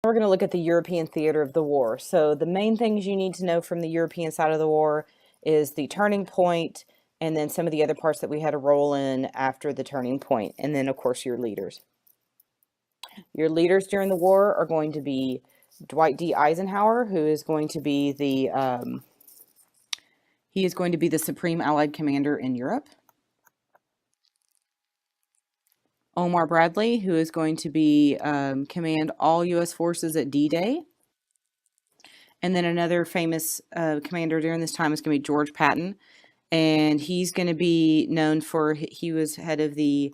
We're going to look at the European theater of the war. So the main things you need to know from the European side of the war is the turning point, and then some of the other parts that we had to roll in after the turning point, and then of course your leaders. Your leaders during the war are going to be Dwight D. Eisenhower, who is going to be he is going to be the Supreme Allied Commander in Europe. Omar Bradley, who is going to be command all U.S. forces at D-Day. And then another famous commander during this time is going to be George Patton, and he's going to be known for he was head of the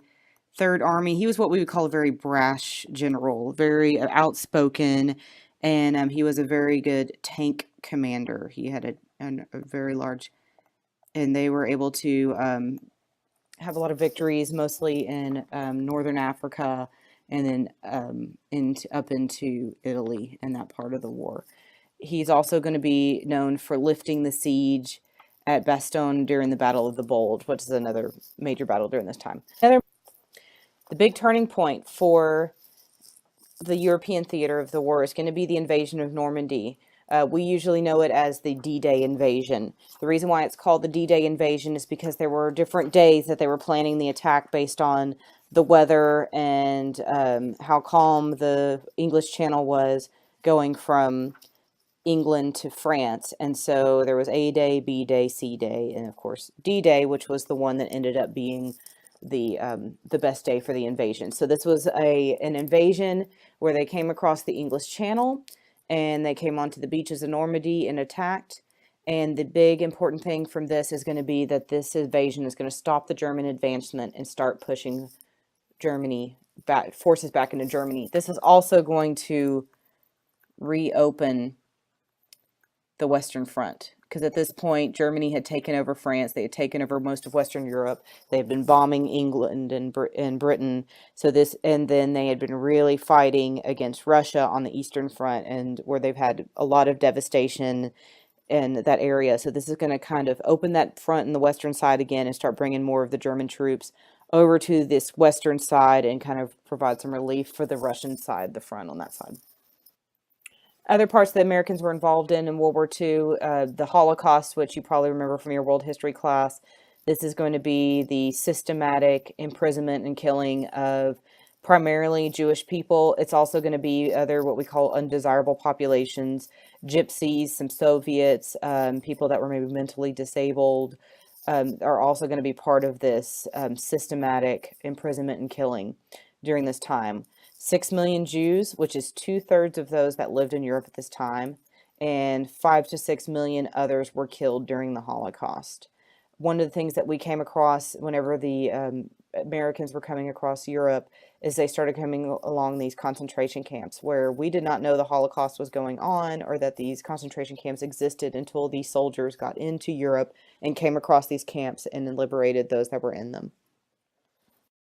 Third Army. He was what we would call a very brash general, very outspoken, and he was a very good tank commander. He had a very large, and they were able to have a lot of victories, mostly in northern Africa, and then up into Italy in that part of the war. He's also going to be known for lifting the siege at Bastogne during the Battle of the Bulge, which is another major battle during this time. The big turning point for the European theater of the war is going to be the invasion of Normandy. We usually know it as the D-Day invasion. The reason why it's called the D-Day invasion is because there were different days that they were planning the attack based on the weather and how calm the English Channel was going from England to France. And so there was A Day, B Day, C Day, and of course D-Day, which was the one that ended up being the best day for the invasion. So this was an invasion where they came across the English Channel and they came onto the beaches of Normandy and attacked. And the big important thing from this is going to be that this invasion is going to stop the German advancement and start pushing Germany back, forces back into Germany. This is also going to reopen the Western Front, because at this point Germany had taken over France, they had taken over most of Western Europe, they had been bombing England and Britain. So this, and then they had been really fighting against Russia on the Eastern Front, and where they've had a lot of devastation in that area. So this is going to kind of open that front in the Western side again and start bringing more of the German troops over to this Western side and kind of provide some relief for the Russian side, the front on that side. Other parts the Americans were involved in World War II, the Holocaust, which you probably remember from your world history class. This is going to be the systematic imprisonment and killing of primarily Jewish people. It's also going to be other what we call undesirable populations, gypsies, some Soviets, people that were maybe mentally disabled, are also going to be part of this systematic imprisonment and killing during this time. 6 million Jews, which is 2/3 of those that lived in Europe at this time, and 5 to 6 million others were killed during the Holocaust. One of the things that we came across whenever the Americans were coming across Europe is they started coming along these concentration camps where we did not know the Holocaust was going on or that these concentration camps existed until these soldiers got into Europe and came across these camps and liberated those that were in them.